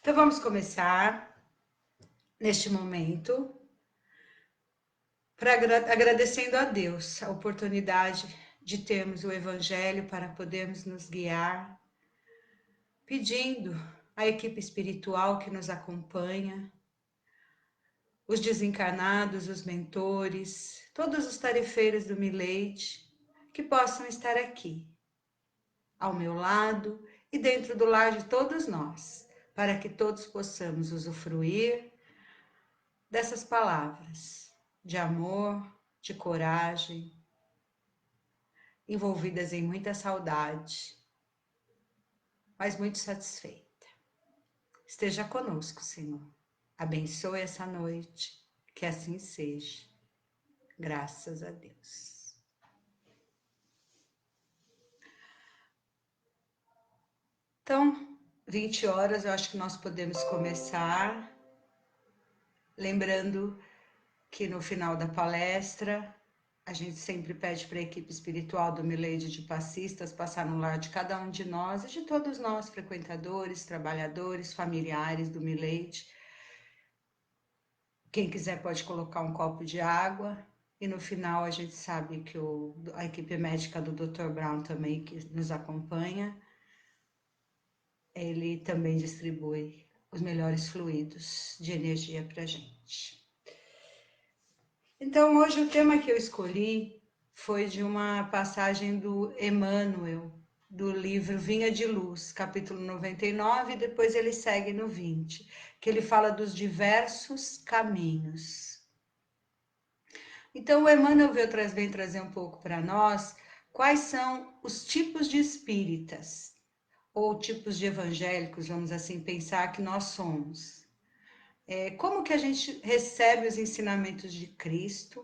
Então vamos começar neste momento agradecendo a Deus a oportunidade de termos o Evangelho para podermos nos guiar, pedindo à equipe espiritual que nos acompanha, os desencarnados, os mentores, todos os tarefeiros do Milady, que possam estar aqui, ao meu lado e dentro do lar de todos nós, para que todos possamos usufruir dessas palavras de amor, de coragem, envolvidas em muita saudade, mas muito satisfeita. Esteja conosco, Senhor. Abençoe essa noite, que assim seja. Graças a Deus. Então, 20 horas, eu acho que nós podemos começar. Lembrando que no final da palestra, a gente sempre pede para a equipe espiritual do Milady de Passistas passar no lar de cada um de nós e de todos nós, frequentadores, trabalhadores, familiares do Milady. Quem quiser pode colocar um copo de água. E no final a gente sabe que a equipe médica do Dr. Brown também, que nos acompanha, ele também distribui os melhores fluidos de energia para a gente. Então, hoje o tema que eu escolhi foi de uma passagem do Emmanuel, do livro Vinha de Luz, capítulo 99, e depois ele segue no 20, que ele fala dos diversos caminhos. Então, o Emmanuel vem trazer um pouco para nós quais são os tipos de espíritas, ou tipos de evangélicos, vamos assim pensar, que nós somos. Como que a gente recebe os ensinamentos de Cristo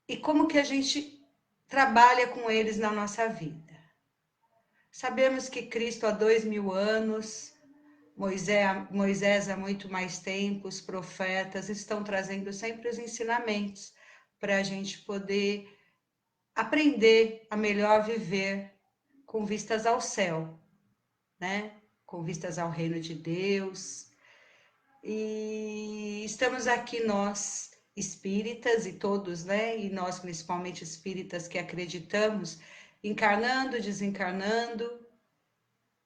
e como que a gente trabalha com eles na nossa vida. Sabemos que Cristo há 2000 anos, Moisés há muito mais tempo, os profetas estão trazendo sempre os ensinamentos para a gente poder aprender a melhor viver com vistas ao céu, né? Com vistas ao reino de Deus. E estamos aqui nós, espíritas, e todos, né? E nós, principalmente espíritas que acreditamos, encarnando, desencarnando,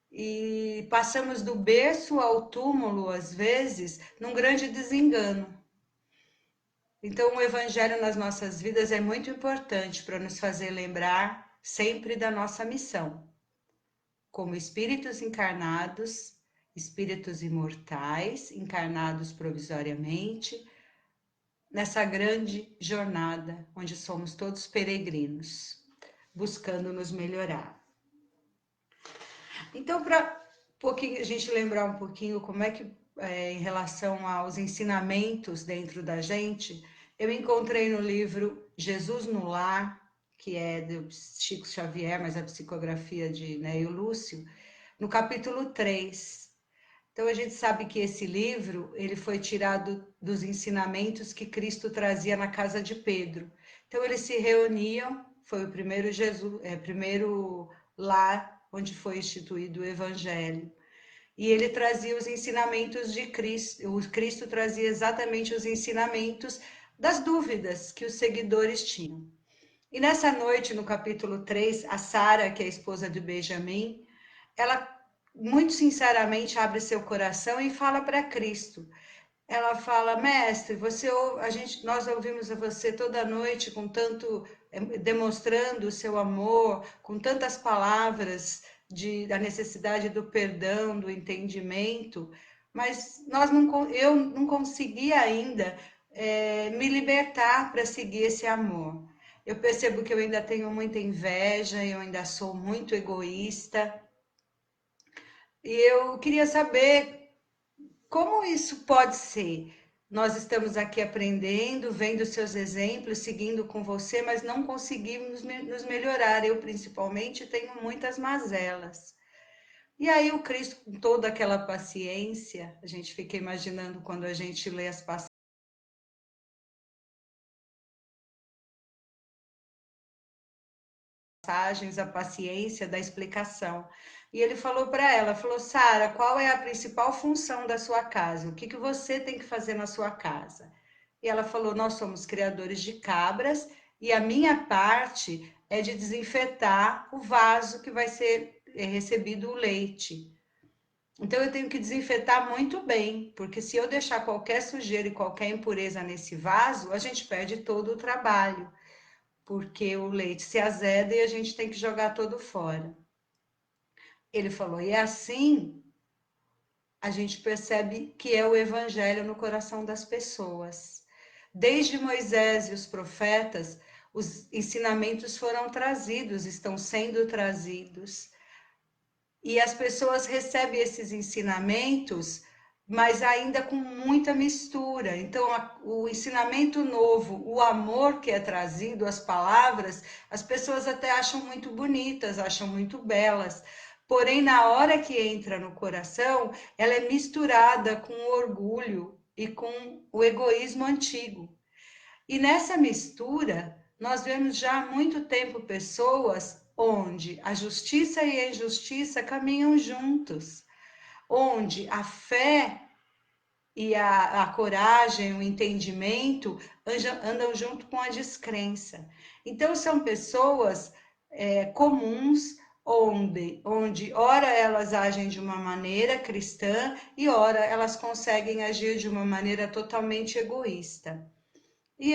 e passamos do berço ao túmulo, às vezes, num grande desengano. Então, o Evangelho nas nossas vidas é muito importante para nos fazer lembrar sempre da nossa missão. Como espíritos encarnados, espíritos imortais, encarnados provisoriamente, nessa grande jornada, onde somos todos peregrinos, buscando nos melhorar. Então, para a gente lembrar um pouquinho como é que, em relação aos ensinamentos dentro da gente, eu encontrei no livro Jesus no Lar, que é do Chico Xavier, mas a psicografia de Neio Lúcio, no capítulo 3. Então, a gente sabe que esse livro ele foi tirado dos ensinamentos que Cristo trazia na casa de Pedro. Então, eles se reuniam, foi o primeiro primeiro lar onde foi instituído o Evangelho. E ele trazia os ensinamentos de Cristo, o Cristo trazia exatamente os ensinamentos das dúvidas que os seguidores tinham. E nessa noite, no capítulo 3, a Sara, que é a esposa de Benjamim, ela muito sinceramente abre seu coração e fala para Cristo. Ela fala: mestre, nós ouvimos a você toda noite com tanto, demonstrando o seu amor, com tantas palavras da necessidade do perdão, do entendimento, mas eu não consegui ainda me libertar para seguir esse amor. Eu percebo que eu ainda tenho muita inveja, eu ainda sou muito egoísta. E eu queria saber como isso pode ser. Nós estamos aqui aprendendo, vendo seus exemplos, seguindo com você, mas não conseguimos nos melhorar. Eu, principalmente, tenho muitas mazelas. E aí o Cristo, com toda aquela paciência, a gente fica imaginando quando a gente lê as passagens, a paciência da explicação. e ele falou para ela, falou, Sara, qual é a principal função da sua casa? O que que você tem que fazer na sua casa? E ela falou, nós somos criadores de cabras e a minha parte é de desinfetar o vaso que vai ser recebido o leite. Então eu tenho que desinfetar muito bem, porque se eu deixar qualquer sujeira e qualquer impureza nesse vaso, a gente perde todo o trabalho, porque o leite se azeda e a gente tem que jogar todo fora. Ele falou, e assim a gente percebe que é o evangelho no coração das pessoas. Desde Moisés e os profetas, os ensinamentos foram trazidos, estão sendo trazidos. E as pessoas recebem esses ensinamentos, mas ainda com muita mistura. Então, o ensinamento novo, o amor que é trazido, as palavras, as pessoas até acham muito bonitas, acham muito belas. Porém, na hora que entra no coração, ela é misturada com o orgulho e com o egoísmo antigo. E nessa mistura, nós vemos já há muito tempo pessoas onde a justiça e a injustiça caminham juntos, onde a fé e a coragem, o entendimento andam junto com a descrença. Então, são pessoas comuns, onde ora elas agem de uma maneira cristã e ora elas conseguem agir de uma maneira totalmente egoísta. E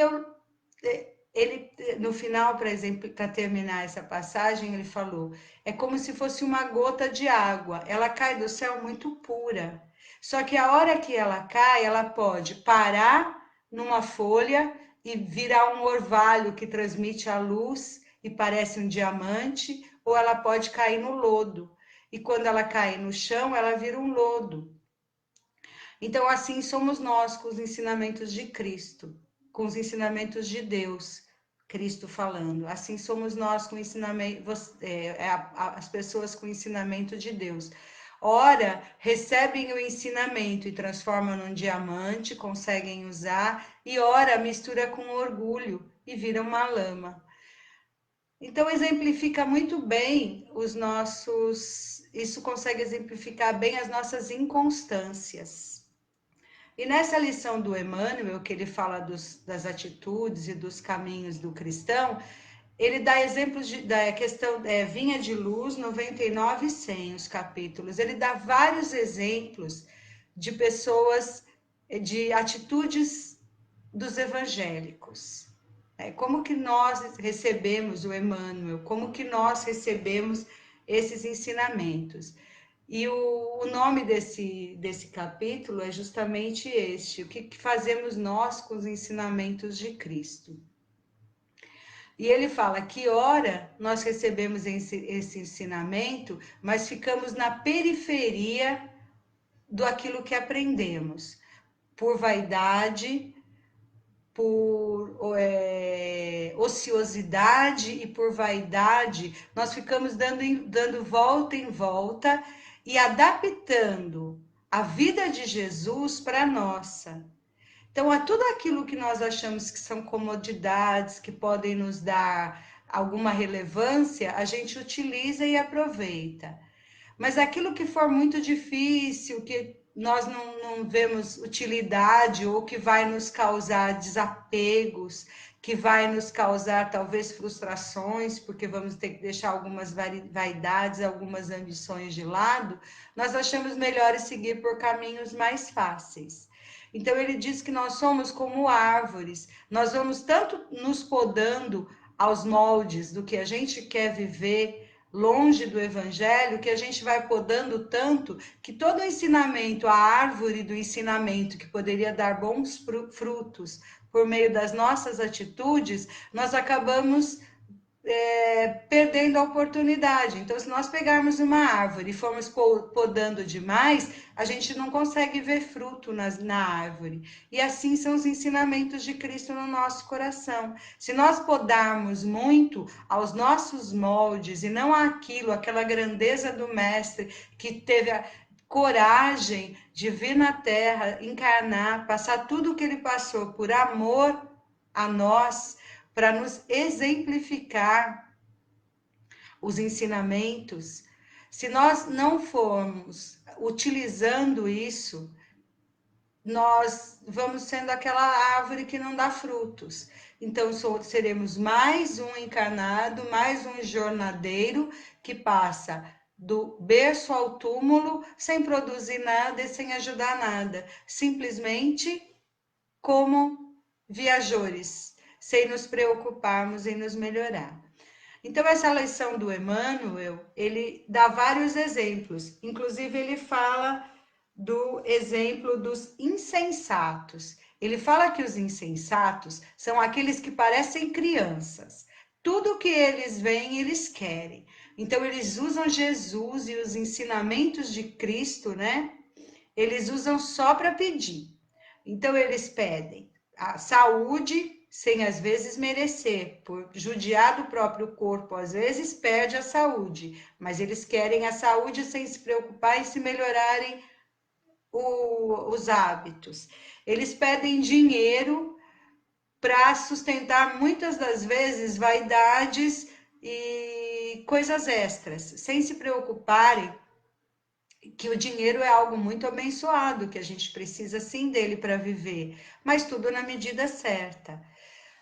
ele, no final, para terminar essa passagem, ele falou: é como se fosse uma gota de água, ela cai do céu muito pura. Só que a hora que ela cai, ela pode parar numa folha e virar um orvalho que transmite a luz e parece um diamante, ou ela pode cair no lodo. E quando ela cai no chão, ela vira um lodo. Então, assim somos nós com os ensinamentos de Cristo, com os ensinamentos de Deus, Cristo falando. Assim somos nós com o ensinamento, as pessoas com o ensinamento de Deus. Ora, recebem o ensinamento e transformam num diamante, conseguem usar, e ora, mistura com orgulho e vira uma lama. Então, exemplifica muito bem isso consegue exemplificar bem as nossas inconstâncias. E nessa lição do Emmanuel, que ele fala das atitudes e dos caminhos do cristão, ele dá exemplos da questão Vinha de Luz, 99 e 100, os capítulos. Ele dá vários exemplos de pessoas, de atitudes dos evangélicos. Como que nós recebemos o Emmanuel, como que nós recebemos esses ensinamentos. E o nome desse capítulo é justamente este: o que fazemos nós com os ensinamentos de Cristo. E ele fala que, ora, nós recebemos esse ensinamento, mas ficamos na periferia do aquilo que aprendemos, por vaidade, por ociosidade e por vaidade, nós ficamos dando volta em volta e adaptando a vida de Jesus para a nossa. Então, a tudo aquilo que nós achamos que são comodidades, que podem nos dar alguma relevância, a gente utiliza e aproveita. Mas aquilo que for muito difícil, que nós não vemos utilidade ou que vai nos causar desapegos, que vai nos causar talvez frustrações, porque vamos ter que deixar algumas vaidades, algumas ambições de lado, nós achamos melhor seguir por caminhos mais fáceis. Então ele diz que nós somos como árvores, nós vamos tanto nos podando aos moldes do que a gente quer viver, longe do evangelho, que a gente vai podando tanto que todo o ensinamento, a árvore do ensinamento que poderia dar bons frutos por meio das nossas atitudes, nós acabamos perdendo a oportunidade. Então, se nós pegarmos uma árvore e formos podando demais, a gente não consegue ver fruto na árvore. E assim são os ensinamentos de Cristo no nosso coração. Se nós podarmos muito aos nossos moldes e não aquela grandeza do Mestre que teve a coragem de vir na Terra, encarnar, passar tudo o que ele passou por amor a nós, para nos exemplificar os ensinamentos. Se nós não formos utilizando isso, nós vamos sendo aquela árvore que não dá frutos. Então, seremos mais um encarnado, mais um jornadeiro que passa do berço ao túmulo sem produzir nada e sem ajudar nada, simplesmente como viajores, sem nos preocuparmos em nos melhorar. Então, essa lição do Emmanuel, ele dá vários exemplos, inclusive ele fala do exemplo dos insensatos. Ele fala que os insensatos são aqueles que parecem crianças. Tudo que eles veem, eles querem. Então, eles usam Jesus e os ensinamentos de Cristo, né? Eles usam só para pedir. Então, eles pedem a saúde, sem às vezes merecer, por judiar do próprio corpo, às vezes perde a saúde, mas eles querem a saúde sem se preocupar em se melhorarem os hábitos. Eles pedem dinheiro para sustentar muitas das vezes vaidades e coisas extras, sem se preocuparem que o dinheiro é algo muito abençoado, que a gente precisa sim dele para viver, mas tudo na medida certa.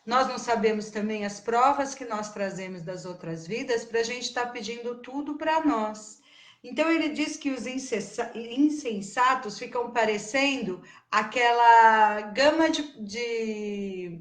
Nós não sabemos também as provas que nós trazemos das outras vidas para a gente estar pedindo tudo para nós. Então ele diz que os insensatos ficam parecendo aquela gama de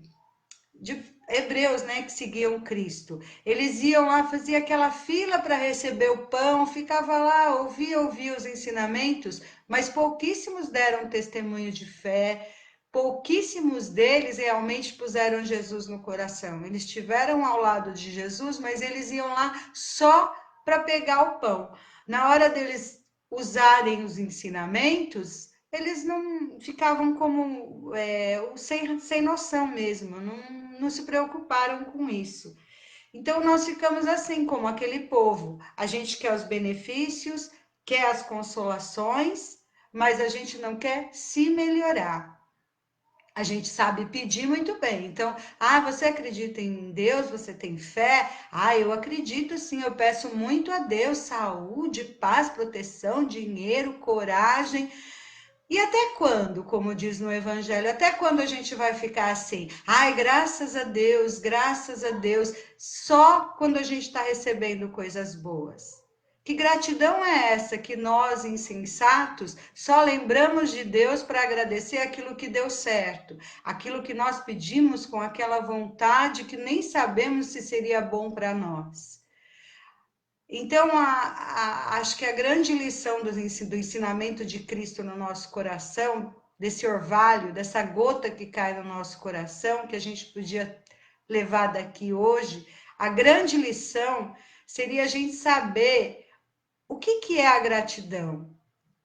hebreus, né, que seguiam Cristo. Eles iam lá, faziam aquela fila para receber o pão, ficava lá, ouvia os ensinamentos, mas pouquíssimos deram testemunho de fé, pouquíssimos deles realmente puseram Jesus no coração. Eles estiveram ao lado de Jesus, mas eles iam lá só para pegar o pão. Na hora deles usarem os ensinamentos, eles não ficavam como sem noção mesmo, não se preocuparam com isso. Então, nós ficamos assim, como aquele povo. A gente quer os benefícios, quer as consolações, mas a gente não quer se melhorar. A gente sabe pedir muito bem. Então, você acredita em Deus? Você tem fé? Eu acredito sim, eu peço muito a Deus saúde, paz, proteção, dinheiro, coragem. E até quando, como diz no Evangelho, até quando a gente vai ficar assim? Graças a Deus, só quando a gente está recebendo coisas boas. Que gratidão é essa que nós, insensatos, só lembramos de Deus para agradecer aquilo que deu certo, aquilo que nós pedimos com aquela vontade que nem sabemos se seria bom para nós. Então, acho que a grande lição do ensinamento de Cristo no nosso coração, desse orvalho, dessa gota que cai no nosso coração, que a gente podia levar daqui hoje, a grande lição seria a gente saber o que é a gratidão.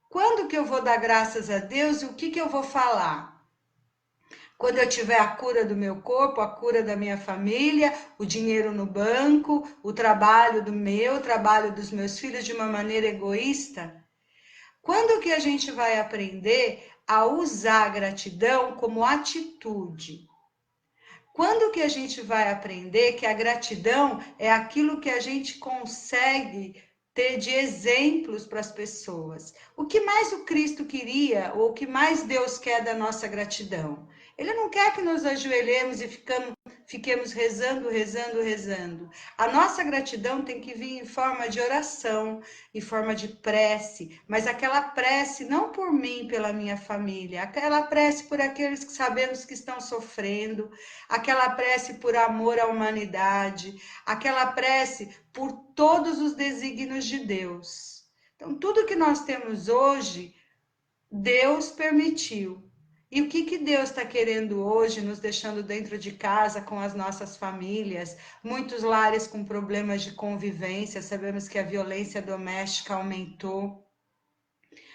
Quando que eu vou dar graças a Deus e o que eu vou falar? Quando eu tiver a cura do meu corpo, a cura da minha família, o dinheiro no banco, o trabalho trabalho dos meus filhos de uma maneira egoísta? Quando que a gente vai aprender a usar a gratidão como atitude? Quando que a gente vai aprender que a gratidão é aquilo que a gente consegue ter de exemplos para as pessoas? O que mais o Cristo queria, ou o que mais Deus quer da nossa gratidão? Ele não quer que nos ajoelhemos e fiquemos rezando. A nossa gratidão tem que vir em forma de oração, em forma de prece, mas aquela prece não por mim, pela minha família, aquela prece por aqueles que sabemos que estão sofrendo, aquela prece por amor à humanidade, aquela prece por todos os desígnios de Deus. Então, tudo que nós temos hoje, Deus permitiu. E o que Deus está querendo hoje, nos deixando dentro de casa com as nossas famílias? Muitos lares com problemas de convivência, sabemos que a violência doméstica aumentou.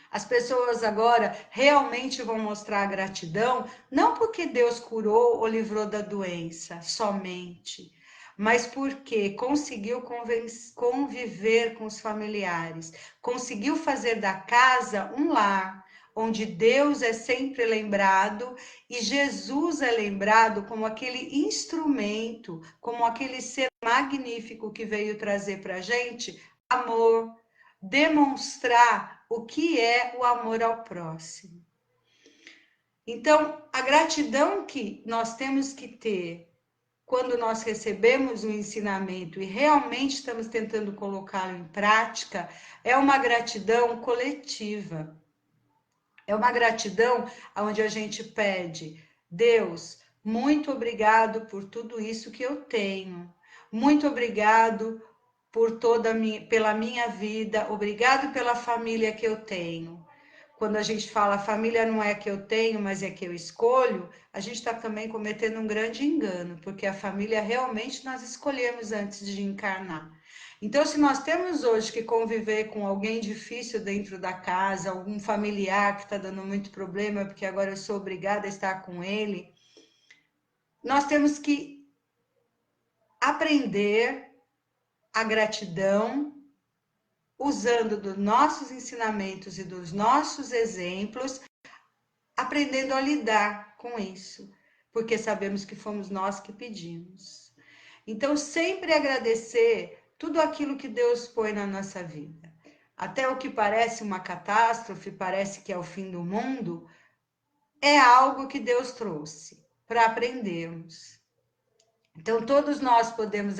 As pessoas agora realmente vão mostrar gratidão, não porque Deus curou ou livrou da doença somente, mas porque conseguiu conviver com os familiares, conseguiu fazer da casa um lar, onde Deus é sempre lembrado e Jesus é lembrado como aquele instrumento, como aquele ser magnífico que veio trazer para a gente amor, demonstrar o que é o amor ao próximo. Então, a gratidão que nós temos que ter quando nós recebemos um ensinamento e realmente estamos tentando colocá-lo em prática, é uma gratidão coletiva. É uma gratidão onde a gente pede, Deus, muito obrigado por tudo isso que eu tenho. Muito obrigado por pela minha vida. Obrigado pela família que eu tenho. Quando a gente fala família não é que eu tenho, mas é que eu escolho, a gente está também cometendo um grande engano, porque a família realmente nós escolhemos antes de encarnar. Então, se nós temos hoje que conviver com alguém difícil dentro da casa, algum familiar que está dando muito problema, porque agora eu sou obrigada a estar com ele, nós temos que aprender a gratidão, usando dos nossos ensinamentos e dos nossos exemplos, aprendendo a lidar com isso, porque sabemos que fomos nós que pedimos. Então, sempre agradecer tudo aquilo que Deus põe na nossa vida. Até o que parece uma catástrofe, parece que é o fim do mundo, é algo que Deus trouxe para aprendermos. Então, todos nós podemos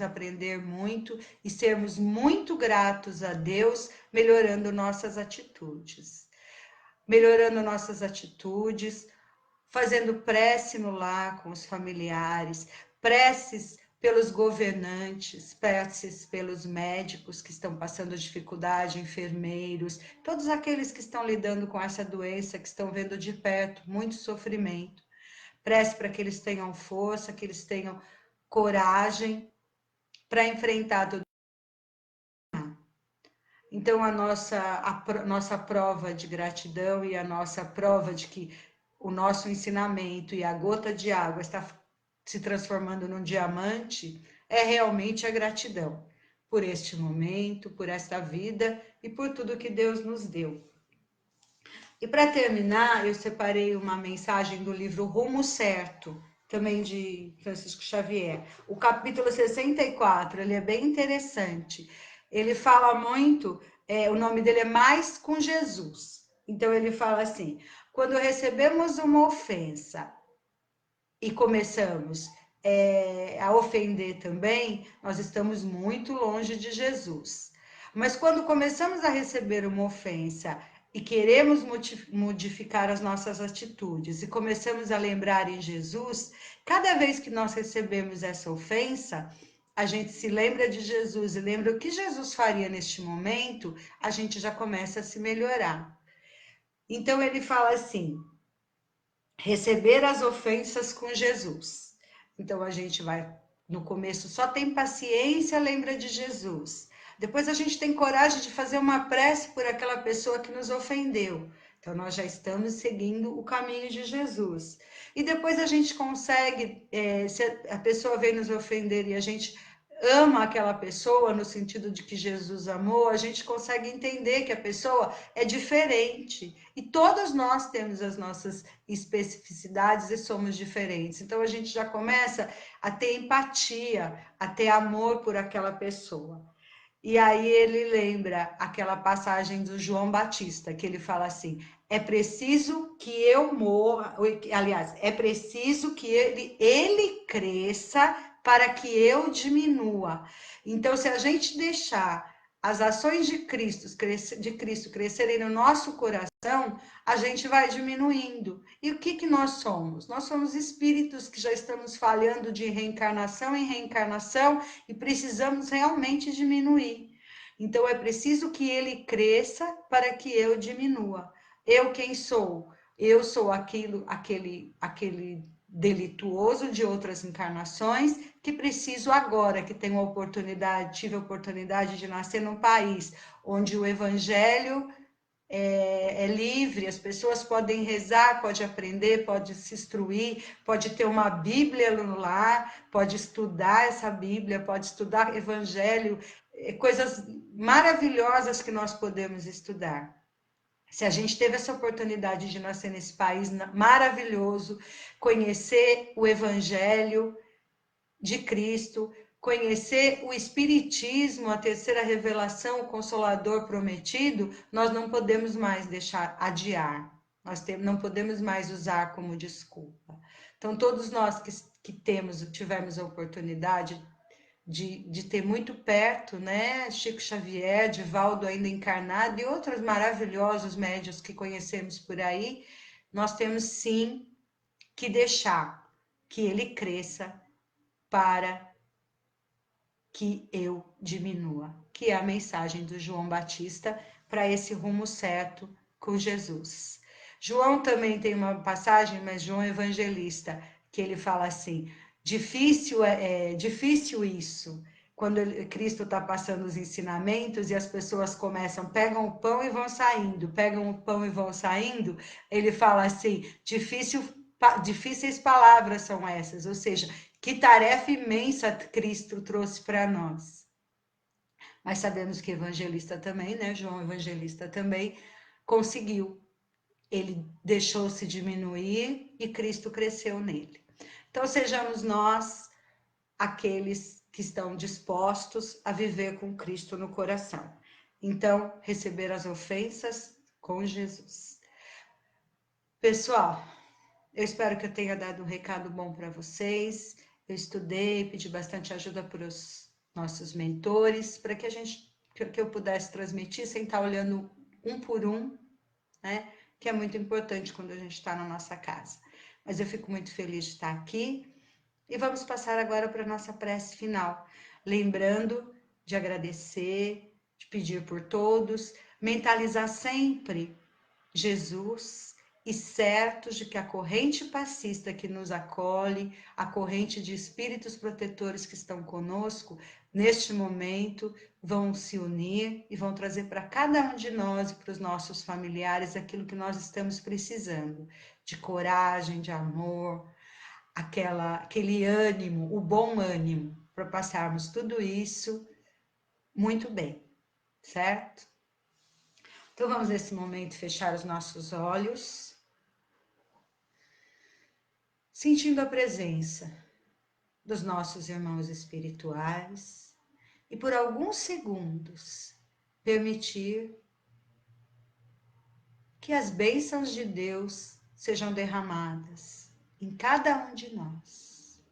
aprender muito e sermos muito gratos a Deus, melhorando nossas atitudes. Melhorando nossas atitudes, fazendo prece no lar com os familiares, preces pelos governantes, preces pelos médicos que estão passando dificuldade, enfermeiros, todos aqueles que estão lidando com essa doença, que estão vendo de perto muito sofrimento. Prece para que eles tenham força, que eles tenham coragem para enfrentar tudo. Então, a nossa prova de gratidão e a nossa prova de que o nosso ensinamento e a gota de água está se transformando num diamante é realmente a gratidão por este momento, por esta vida e por tudo que Deus nos deu. E para terminar, eu separei uma mensagem do livro Rumo Certo, também de Francisco Xavier. O capítulo 64, ele é bem interessante. Ele fala muito, o nome dele é Mais com Jesus. Então ele fala assim, quando recebemos uma ofensa e começamos a ofender também, nós estamos muito longe de Jesus. Mas quando começamos a receber uma ofensa e queremos modificar as nossas atitudes e começamos a lembrar em Jesus, cada vez que nós recebemos essa ofensa, a gente se lembra de Jesus e lembra o que Jesus faria neste momento, a gente já começa a se melhorar. Então ele fala assim, receber as ofensas com Jesus. Então a gente vai, no começo só tem paciência, lembra de Jesus. Depois a gente tem coragem de fazer uma prece por aquela pessoa que nos ofendeu. Então nós já estamos seguindo o caminho de Jesus. E depois a gente consegue, se a pessoa vem nos ofender e a gente ama aquela pessoa no sentido de que Jesus amou, a gente consegue entender que a pessoa é diferente. E todos nós temos as nossas especificidades e somos diferentes. Então a gente já começa a ter empatia, a ter amor por aquela pessoa. E aí ele lembra aquela passagem do João Batista, que ele fala assim, é preciso que eu morra, aliás, é preciso que ele cresça para que eu diminua. Então, se a gente deixar as ações de Cristo crescerem no nosso coração, a gente vai diminuindo. E o que nós somos? Nós somos espíritos que já estamos falhando de reencarnação em reencarnação e precisamos realmente diminuir. Então, é preciso que ele cresça para que eu diminua. Eu quem sou? Eu sou aquele delituoso de outras encarnações que preciso agora, que tive a oportunidade de nascer num país onde o evangelho é livre, as pessoas podem rezar, pode aprender, pode se instruir, pode ter uma Bíblia no lar, pode estudar essa Bíblia, pode estudar evangelho, coisas maravilhosas que nós podemos estudar. Se a gente teve essa oportunidade de nascer nesse país maravilhoso, conhecer o Evangelho de Cristo, conhecer o Espiritismo, a terceira revelação, o Consolador prometido, nós não podemos mais deixar adiar. Não podemos mais usar como desculpa. Então, todos nós que tivemos a oportunidade de ter muito perto, né? Chico Xavier, Divaldo ainda encarnado e outros maravilhosos médiuns que conhecemos por aí, nós temos sim que deixar que ele cresça para que eu diminua, que é a mensagem do João Batista para esse rumo certo com Jesus. João também tem uma passagem, mas João Evangelista, que ele fala assim: difícil difícil isso, quando Cristo está passando os ensinamentos e as pessoas pegam o pão e vão saindo, pegam o pão e vão saindo, ele fala assim: difíceis palavras são essas, ou seja, que tarefa imensa Cristo trouxe para nós. Mas sabemos que evangelista também, né? João Evangelista também conseguiu. Ele deixou-se diminuir e Cristo cresceu nele. Então, sejamos nós aqueles que estão dispostos a viver com Cristo no coração. Então, receber as ofensas com Jesus. Pessoal, eu espero que eu tenha dado um recado bom para vocês. Eu estudei, pedi bastante ajuda para os nossos mentores, para que eu pudesse transmitir sem estar olhando um por um, né? Que é muito importante quando a gente está na nossa casa. Mas eu fico muito feliz de estar aqui. E vamos passar agora para a nossa prece final. Lembrando de agradecer, de pedir por todos, mentalizar sempre Jesus e certos de que a corrente passista que nos acolhe, a corrente de espíritos protetores que estão conosco, neste momento, vão se unir e vão trazer para cada um de nós e para os nossos familiares aquilo que nós estamos precisando, de coragem, de amor, aquele ânimo, o bom ânimo, para passarmos tudo isso muito bem, certo? Então vamos nesse momento fechar os nossos olhos, sentindo a presença dos nossos irmãos espirituais e por alguns segundos permitir que as bênçãos de Deus sejam derramadas em cada um de nós.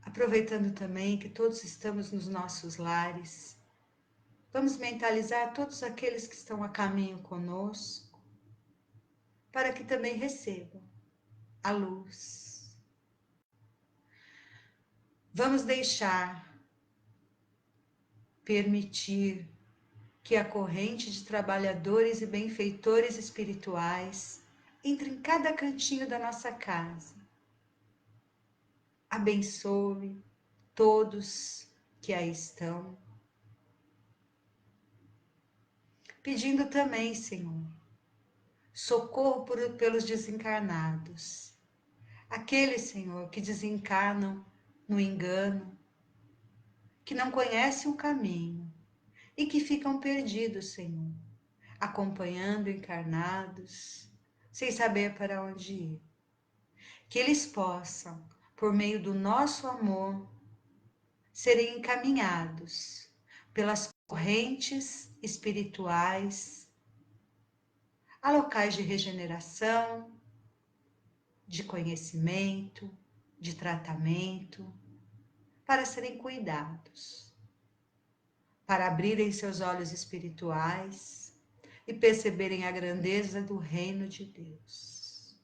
Aproveitando também que todos estamos nos nossos lares, vamos mentalizar todos aqueles que estão a caminho conosco, para que também recebam a luz. Vamos permitir que a corrente de trabalhadores e benfeitores espirituais entre em cada cantinho da nossa casa. Abençoe todos que aí estão. Pedindo também, Senhor, socorro pelos desencarnados. Aqueles, Senhor, que desencarnam no engano, que não conhecem o caminho e que ficam perdidos, Senhor, acompanhando encarnados, sem saber para onde ir. Que eles possam, por meio do nosso amor, serem encaminhados pelas correntes espirituais a locais de regeneração, de conhecimento, de tratamento, para serem cuidados, para abrirem seus olhos espirituais e perceberem a grandeza do reino de Deus.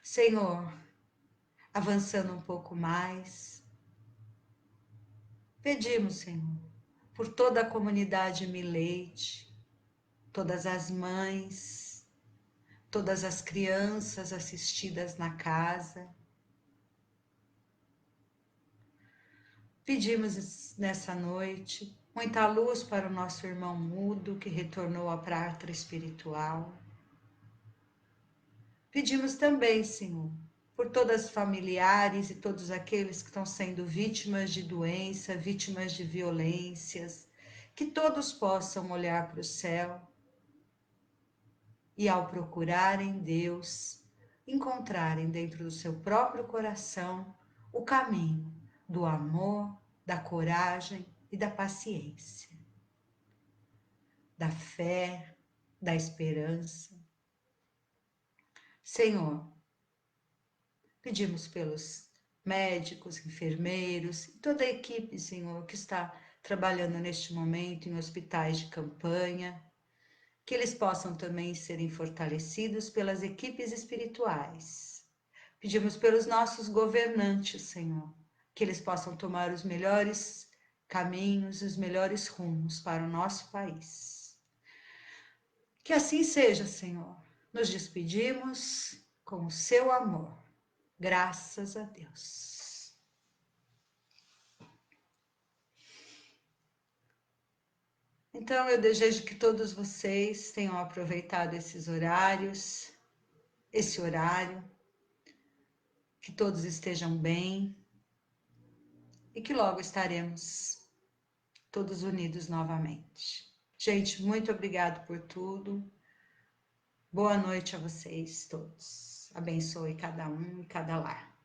Senhor, avançando um pouco mais, pedimos, Senhor, por toda a comunidade Mileite, todas as mães, todas as crianças assistidas na casa. Pedimos nessa noite muita luz para o nosso irmão mudo que retornou à pátria espiritual. Pedimos também, Senhor, por todas as familiares e todos aqueles que estão sendo vítimas de doença, vítimas de violências, que todos possam olhar para o céu e, ao procurarem Deus, encontrarem dentro do seu próprio coração o caminho do amor, da coragem e da paciência, da fé, da esperança. Senhor, pedimos pelos médicos, enfermeiros e toda a equipe, Senhor, que está trabalhando neste momento em hospitais de campanha, que eles possam também serem fortalecidos pelas equipes espirituais. Pedimos pelos nossos governantes, Senhor, que eles possam tomar os melhores caminhos, os melhores rumos para o nosso país. Que assim seja, Senhor. Nos despedimos com o seu amor. Graças a Deus. Então, eu desejo que todos vocês tenham aproveitado esse horário, que todos estejam bem e que logo estaremos todos unidos novamente. Gente, muito obrigado por tudo. Boa noite a vocês todos. Abençoe cada um e cada lar.